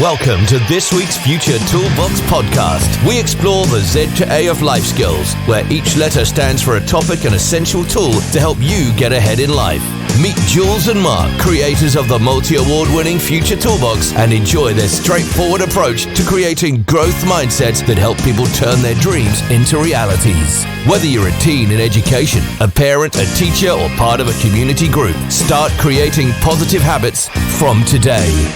Welcome to this week's Future Toolbox podcast. We explore the Z to A of life skills, where each letter stands for a topic and essential tool to help you get ahead in life. Meet Jules and Mark, creators of the multi-award-winning Future Toolbox, and enjoy their straightforward approach to creating growth mindsets that help people turn their dreams into realities. Whether you're a teen in education, a parent, a teacher, or part of a community group, start creating positive habits from today.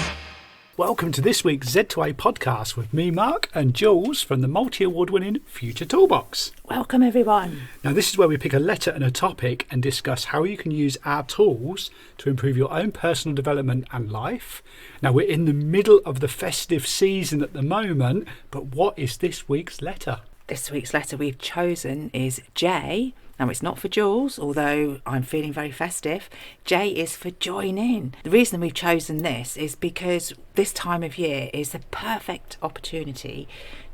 Welcome to this week's Z2A podcast with me, Mark, and Jules from the multi-award-winning Future Toolbox. Welcome, everyone. Now, this is where we pick a letter and a topic and discuss how you can use our tools to improve your own personal development and life. Now, we're in the middle of the festive season at the moment, but what is this week's letter? This week's letter we've chosen is J. Now, it's not for Jules, although I'm feeling very festive. J is for join in. The reason we've chosen this is because this time of year is the perfect opportunity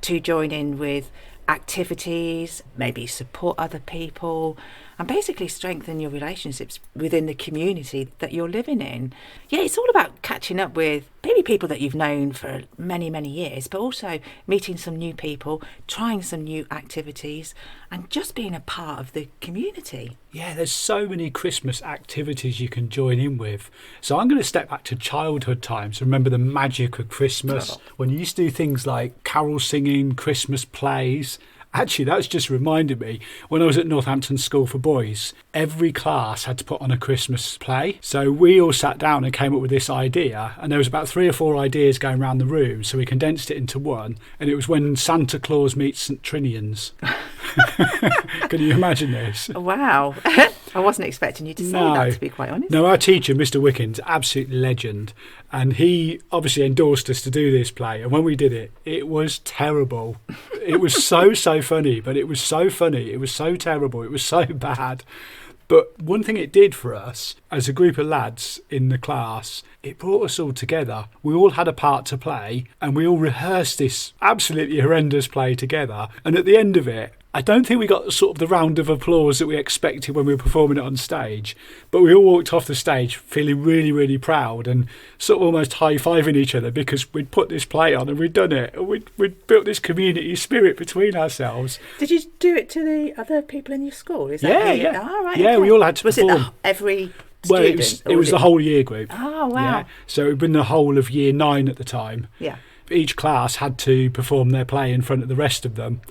to join in with activities, maybe support other people, and basically strengthen your relationships within the community that you're living in. Yeah, it's all about catching up with maybe people that you've known for many, many years, but also meeting some new people, trying some new activities, and just being a part of the community. Yeah, there's so many Christmas activities you can join in with. So I'm going to step back to childhood times. Remember the magic of Christmas, when you used to do things like carol singing, Christmas plays. Actually, that's just reminded me, when I was at Northampton School for Boys, every class had to put on a Christmas play. So we all sat down and came up with this idea, and there was about 3 or 4 ideas going around the room, so we condensed it into one, and it was When Santa Claus Meets St Trinians. Can you imagine this? Wow. I wasn't expecting you to say that, to be quite honest. No, our teacher, Mr. Wickens, absolute legend, and he obviously endorsed us to do this play, and when we did it, it was terrible. It was so funny, but it was so funny, it was so terrible, it was so bad. But one thing it did for us, as a group of lads in the class, it brought us all together. We all had a part to play, and we all rehearsed this absolutely horrendous play together, and at the end of it, I don't think we got sort of the round of applause that we expected when we were performing it on stage, but we all walked off the stage feeling really, really proud and sort of almost high-fiving each other because we'd put this play on and we'd done it. And we'd built this community spirit between ourselves. Did you do it to the other people in your school? Is that Yeah. Oh, right, yeah, okay. we all had to was perform. Was it every student? Well, it was the whole year group. Oh, wow. Yeah. So it had been the whole of year 9 at the time. Yeah. Each class had to perform their play in front of the rest of them.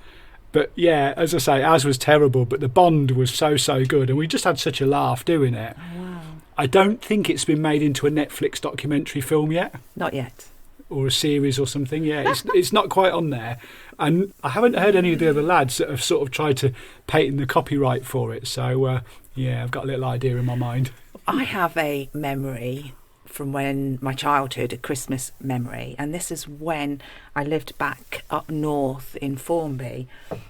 But yeah, as I say, ours was terrible, but the bond was so good, and we just had such a laugh doing it. Oh, wow. I don't think it's been made into a Netflix documentary film yet. Not yet. Or a series or something. Yeah, it's not quite on there. And I haven't heard any of the other lads that have sort of tried to patent the copyright for it. So, yeah, I've got a little idea in my mind. I have a memory from when my childhood, a Christmas memory, and this is when I lived back up north in Formby,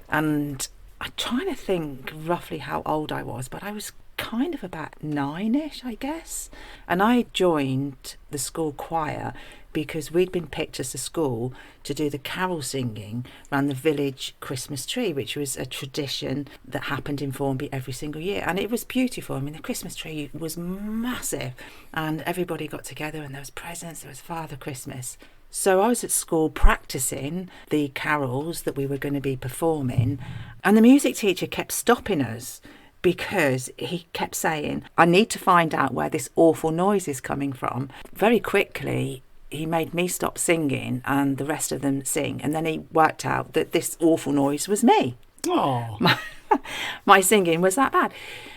and I'm trying to think roughly how old I was, but I was kind of about 9ish, I guess, and I joined the school choir because we'd been picked as a school to do the carol singing around the village Christmas tree, which was a tradition that happened in Formby every single year. And it was beautiful. I mean, the Christmas tree was massive and everybody got together and there was presents, there was Father Christmas. So I was at school practicing the carols that we were going to be performing, and the music teacher kept stopping us because he kept saying, I need to find out where this awful noise is coming from. Very quickly, he made me stop singing and the rest of them sing. And then he worked out that this awful noise was me. Oh, My singing was that bad.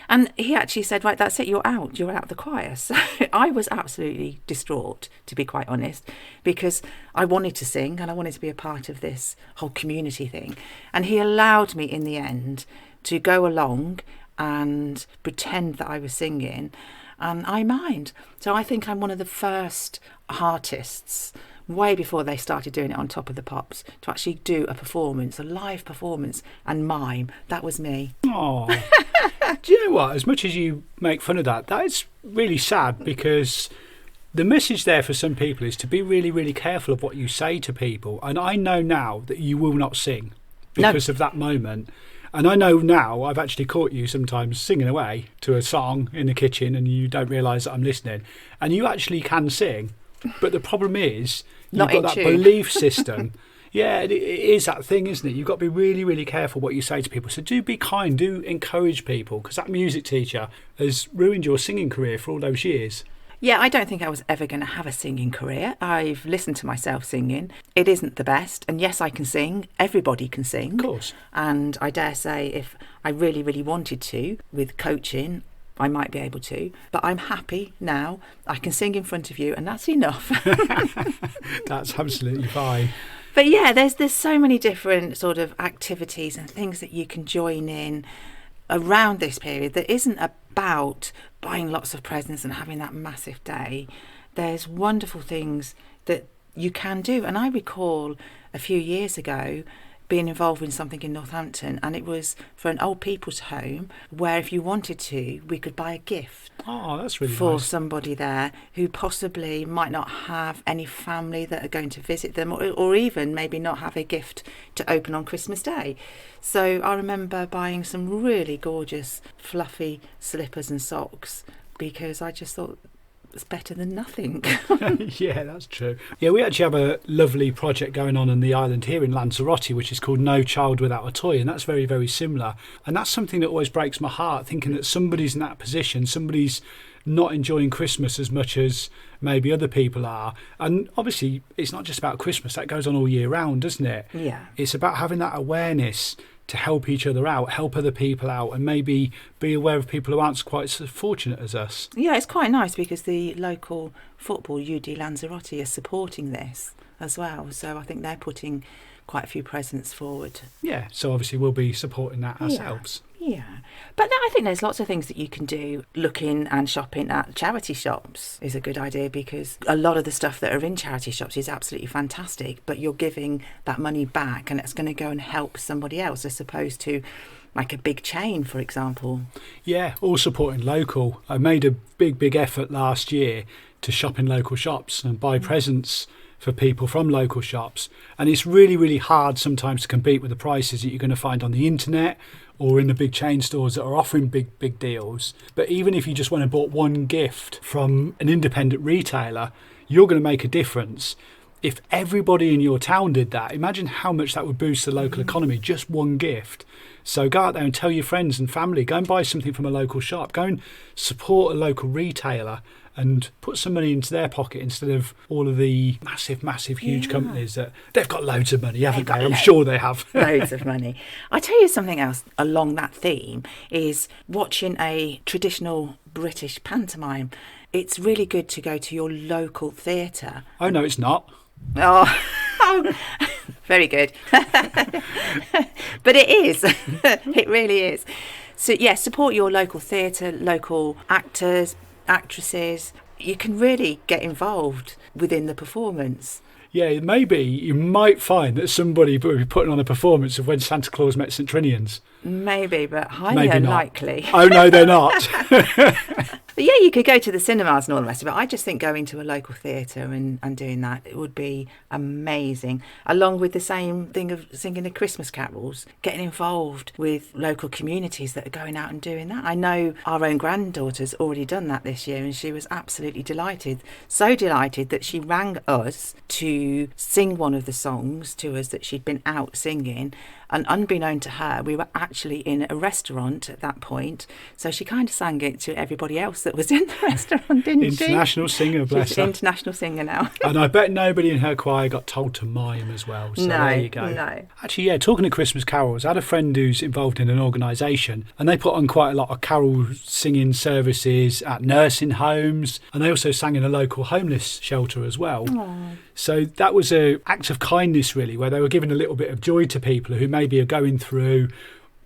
And he actually said, right, that's it, you're out of the choir. So I was absolutely distraught, to be quite honest, because I wanted to sing and I wanted to be a part of this whole community thing. And he allowed me in the end to go along and pretend that I was singing, and I mind. So I think I'm one of the first artists, way before they started doing it on Top of the Pops, to actually do a performance, a live performance, and mime. That was me. oh. Do you know what? As much as you make fun of that is really sad, because the message there for some people is to be really, really careful of what you say to people. And I know now that you will not sing because of that moment. And I know now I've actually caught you sometimes singing away to a song in the kitchen and you don't realise that I'm listening. And you actually can sing. But the problem is Not you've got in that tune. belief system. Yeah, it is that thing, isn't it? You've got to be really, really careful what you say to people. So do be kind, do encourage people, because that music teacher has ruined your singing career for all those years. Yeah, I don't think I was ever going to have a singing career. I've listened to myself singing. It isn't the best. And yes, I can sing. Everybody can sing. Of course. And I dare say if I really, really wanted to, with coaching, I might be able to. But I'm happy now. I can sing in front of you, and that's enough. That's absolutely fine. But yeah, there's so many different sort of activities and things that you can join in around this period that isn't about buying lots of presents and having that massive day. There's wonderful things that you can do. And I recall a few years ago being involved in something in Northampton, and it was for an old people's home where if you wanted to, we could buy a gift. Oh, that's really for nice. somebody there who possibly might not have any family that are going to visit them, or even maybe not have a gift to open on Christmas Day. So I remember buying some really gorgeous fluffy slippers and socks because I just thought it's better than nothing. Yeah, that's true. Yeah, we actually have a lovely project going on the island here in Lanzarote, which is called No Child Without a Toy, and that's very, very similar. And that's something that always breaks my heart, thinking that somebody's in that position, somebody's not enjoying Christmas as much as maybe other people are. And obviously, it's not just about Christmas, that goes on all year round, doesn't it? Yeah. It's about having that awareness to help each other out, help other people out, and maybe be aware of people who aren't quite so fortunate as us. Yeah, it's quite nice because the local football UD Lanzarote is supporting this as well. So I think they're putting quite a few presents forward. Yeah, so obviously we'll be supporting that ourselves. Yeah, but I think there's lots of things that you can do. Looking and shopping at charity shops is a good idea because a lot of the stuff that are in charity shops is absolutely fantastic, but you're giving that money back and it's going to go and help somebody else as opposed to like a big chain, for example. Yeah, all supporting local. I made a big effort last year to shop in local shops and buy presents for people from local shops. And it's really, really hard sometimes to compete with the prices that you're going to find on the internet or in the big chain stores that are offering big deals. But even if you just went and bought one gift from an independent retailer, you're going to make a difference. If everybody in your town did that, imagine how much that would boost the local economy, just one gift. So go out there and tell your friends and family, go and buy something from a local shop, go and support a local retailer and put some money into their pocket instead of all of the massive, huge companies that they've got loads of money, haven't they? I'm sure they have. Loads of money. I tell you something else along that theme is watching a traditional British pantomime. It's really good to go to your local theatre. Oh, no, it's not. Oh, very good. But it is. It really is. So, yeah, support your local theatre, local actors, actresses. You can really get involved within the performance. Yeah, maybe you might find that somebody will be putting on a performance of When Santa Claus Met St Trinians. Maybe, but highly Maybe not. unlikely. Oh, no, they're not. But yeah, you could go to the cinemas and all the rest of it. I just think going to a local theatre and doing that, it would be amazing. Along with the same thing of singing the Christmas carols, getting involved with local communities that are going out and doing that. I know our own granddaughter's already done that this year and she was absolutely delighted. So delighted that she rang us to sing one of the songs to us that she'd been out singing. And unbeknown to her, we were actually in a restaurant at that point. So she kind of sang it to everybody else that was in the restaurant, didn't she? International singer, bless She's her. an international singer now. And I bet nobody in her choir got told to mime as well. So there you go. No. Actually, yeah, talking of Christmas carols, I had a friend who's involved in an organisation and they put on quite a lot of carol singing services at nursing homes and they also sang in a local homeless shelter as well. Aww. So that was an act of kindness, really, where they were giving a little bit of joy to people who maybe are going through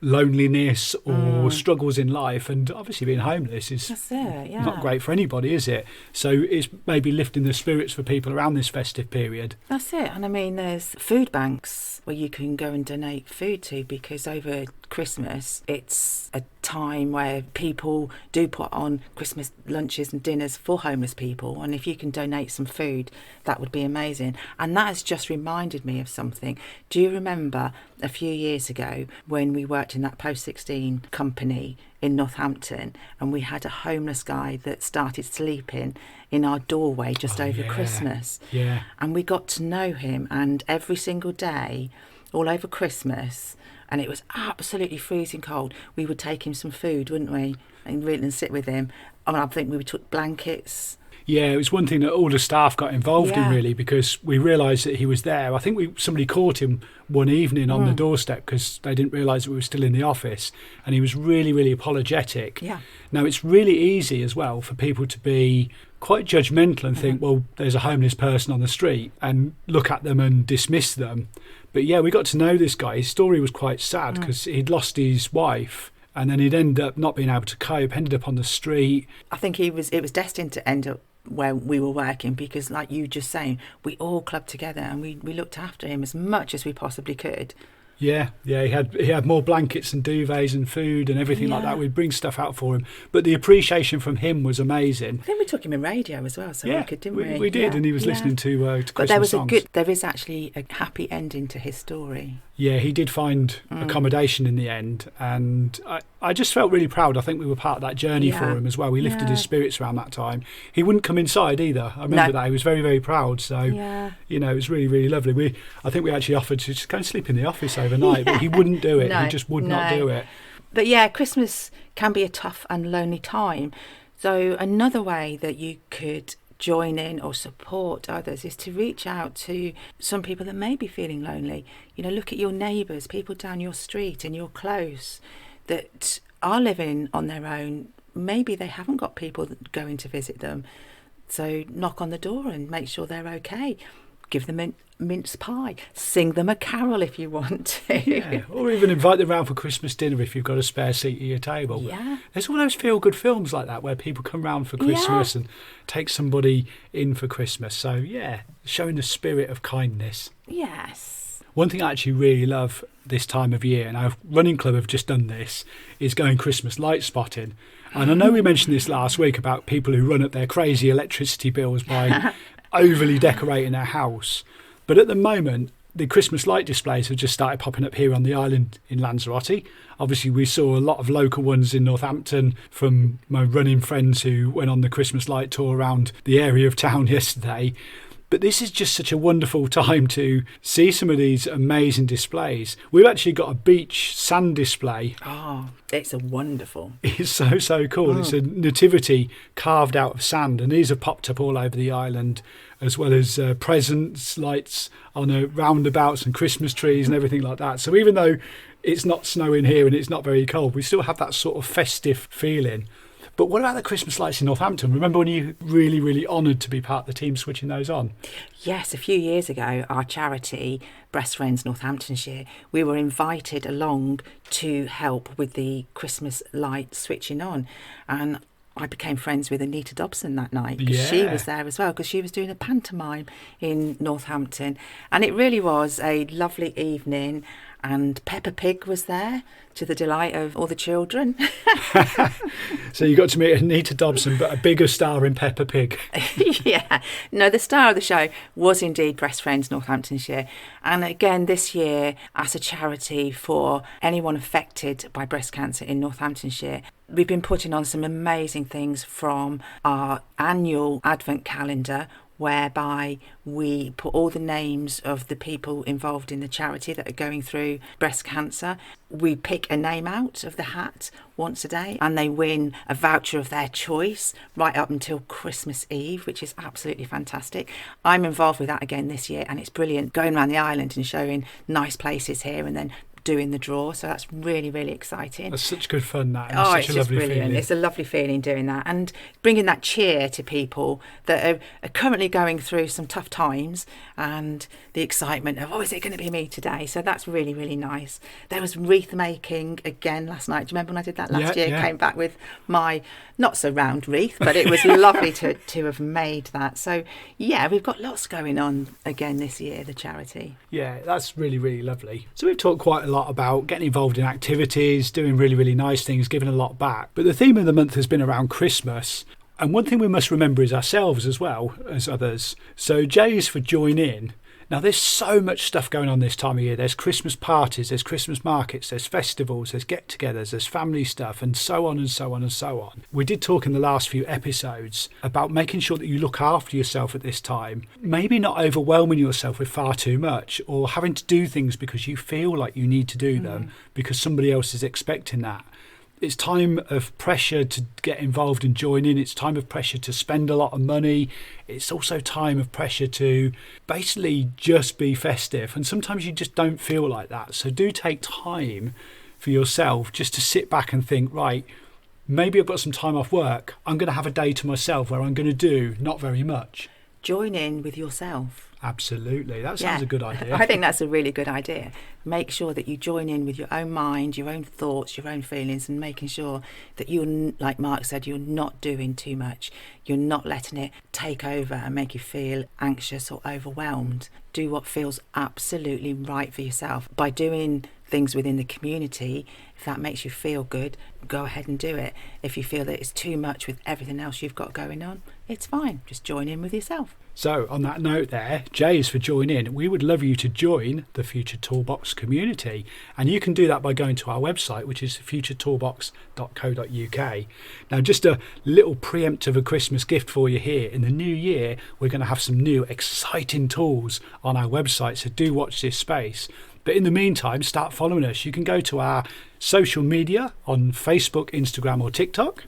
loneliness or struggles in life, and obviously being homeless is That's it, yeah. not great for anybody, is it? So it's maybe lifting the spirits for people around this festive period. That's it. And I mean, there's food banks where you can go and donate food to because over Christmas, it's a time where people do put on Christmas lunches and dinners for homeless people. And if you can donate some food, that would be amazing. And that has just reminded me of something. Do you remember a few years ago when we worked in that post-16 company in Northampton, and we had a homeless guy that started sleeping in our doorway just over Christmas. Yeah. And we got to know him, and every single day, all over Christmas, and it was absolutely freezing cold, we would take him some food, wouldn't we? And sit with him. I think we took blankets. Yeah, it was one thing that all the staff got involved in, really, because we realised that he was there. I think somebody caught him one evening on the doorstep because they didn't realise that we were still in the office, and he was really, really apologetic. Yeah. Now, it's really easy as well for people to be quite judgmental and think, well, there's a homeless person on the street, and look at them and dismiss them. But yeah, we got to know this guy. His story was quite sad because he'd lost his wife, and then he'd end up not being able to cope, ended up on the street. I think it was destined to end up where we were working, because like you just saying, we all clubbed together and we looked after him as much as we possibly could. Yeah, he had more blankets and duvets and food and everything like that. We'd bring stuff out for him, but the appreciation from him was amazing. I think we took him in radio as well, so we could, didn't we? We did, and he was listening to Christmas but there was songs. There is actually a happy ending to his story. Yeah, he did find accommodation in the end, and I just felt really proud. I think we were part of that journey for him as well. We lifted his spirits around that time. He wouldn't come inside either. I remember that. He was very, very proud. So, you know, it was really, really lovely. I think we actually offered to just go and sleep in the office overnight, but he wouldn't do it. He just would not do it. But yeah, Christmas can be a tough and lonely time. So another way that you could join in or support others is to reach out to some people that may be feeling lonely. You know, look at your neighbours, people down your street and you're close that are living on their own. Maybe they haven't got people that going to visit them. So knock on the door and make sure they're okay. Give them a mince pie. Sing them a carol if you want to. Yeah, or even invite them round for Christmas dinner if you've got a spare seat at your table. Yeah. There's all those feel-good films like that where people come round for Christmas and take somebody in for Christmas. So, yeah, showing the spirit of kindness. Yes. One thing I actually really love this time of year, and our running club have just done this, is going Christmas light spotting. And I know we mentioned this last week about people who run up their crazy electricity bills by overly decorating their house. But at the moment, the Christmas light displays have just started popping up here on the island in Lanzarote. Obviously, we saw a lot of local ones in Northampton from my running friends who went on the Christmas light tour around the area of town yesterday. But this is just such a wonderful time to see some of these amazing displays. We've actually got a beach sand display. Oh, it's a wonderful. It's so cool. Oh. It's a nativity carved out of sand, and these have popped up all over the island, as well as presents, lights on roundabouts and Christmas trees and everything like that. So even though it's not snowing here and it's not very cold, we still have that sort of festive feeling. But what about the Christmas lights in Northampton? Remember when you really, really honoured to be part of the team switching those on? Yes, a few years ago, our charity, Breast Friends Northamptonshire, we were invited along to help with the Christmas light switching on. And I became friends with Anita Dobson that night because she was there as well, because she was doing a pantomime in Northampton. And it really was a lovely evening. And Peppa Pig was there, to the delight of all the children. So you got to meet Anita Dobson, but a bigger star in Peppa Pig. Yeah. No, the star of the show was indeed Breast Friends Northamptonshire. And again, this year, as a charity for anyone affected by breast cancer in Northamptonshire, we've been putting on some amazing things, from our annual Advent calendar, whereby we put all the names of the people involved in the charity that are going through breast cancer. We pick a name out of the hat once a day, and they win a voucher of their choice right up until Christmas Eve, which is absolutely fantastic. I'm involved with that again this year, and it's brilliant, going around the island and showing nice places here and then doing the draw. So that's really, really exciting. That's such good fun, that. Oh, such it's a just lovely brilliant. feeling. It's a lovely feeling doing that, and bringing that cheer to people that are currently going through some tough times, and the excitement of, oh, is it going to be me today? So that's really, really nice. There was wreath making again last night. Do you remember when I did that last year? Yeah. Came back with my not so round wreath, but it was lovely to have made that. So yeah, we've got lots going on again this year, the charity. Yeah, that's really, really lovely. So we've talked quite a lot about getting involved in activities, doing really, really nice things, giving a lot back. But the theme of the month has been around Christmas. And one thing we must remember is ourselves as well as others. So J is for join in. Now, there's so much stuff going on this time of year. There's Christmas parties, there's Christmas markets, there's festivals, there's get-togethers, there's family stuff, and so on and so on and so on. We did talk in the last few episodes about making sure that you look after yourself at this time. Maybe not overwhelming yourself with far too much, or having to do things because you feel like you need to do them because somebody else is expecting that. It's time of pressure to get involved and join in. It's time of pressure to spend a lot of money. It's also time of pressure to basically just be festive. And sometimes you just don't feel like that. So do take time for yourself just to sit back and think, right, maybe I've got some time off work. I'm going to have a day to myself where I'm going to do not very much. Join in with yourself. Absolutely. That sounds a good idea. I think that's a really good idea. Make sure that you join in with your own mind, your own thoughts, your own feelings, and making sure that you're, like Mark said, you're not doing too much. You're not letting it take over and make you feel anxious or overwhelmed. Do what feels absolutely right for yourself. By doing things within the community, if that makes you feel good, go ahead and do it. If you feel that it's too much with everything else you've got going on, it's fine. Just join in with yourself. So on that note there, J is for join in. We would love you to join the Future Toolbox community. And you can do that by going to our website, which is futuretoolbox.co.uk. Now, just a little preempt of a Christmas gift for you here. In the new year, we're going to have some new exciting tools on our website. So do watch this space. But in the meantime, start following us. You can go to our social media on Facebook, Instagram or TikTok.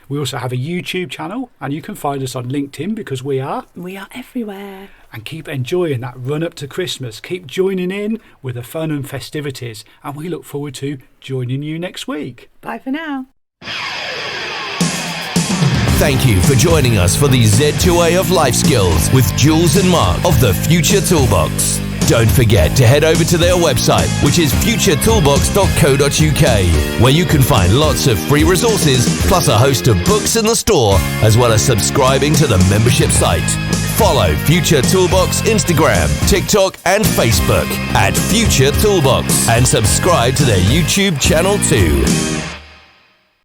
We also have a YouTube channel, and you can find us on LinkedIn because we are everywhere. And keep enjoying that run up to Christmas. Keep joining in with the fun and festivities, and we look forward to joining you next week. Bye for now. Thank you for joining us for the Z2A of Life Skills with Jules and Mark of the Future Toolbox. Don't forget to head over to their website, which is futuretoolbox.co.uk, where you can find lots of free resources, plus a host of books in the store, as well as subscribing to the membership site. Follow Future Toolbox Instagram, TikTok and Facebook at Future Toolbox, and subscribe to their YouTube channel too.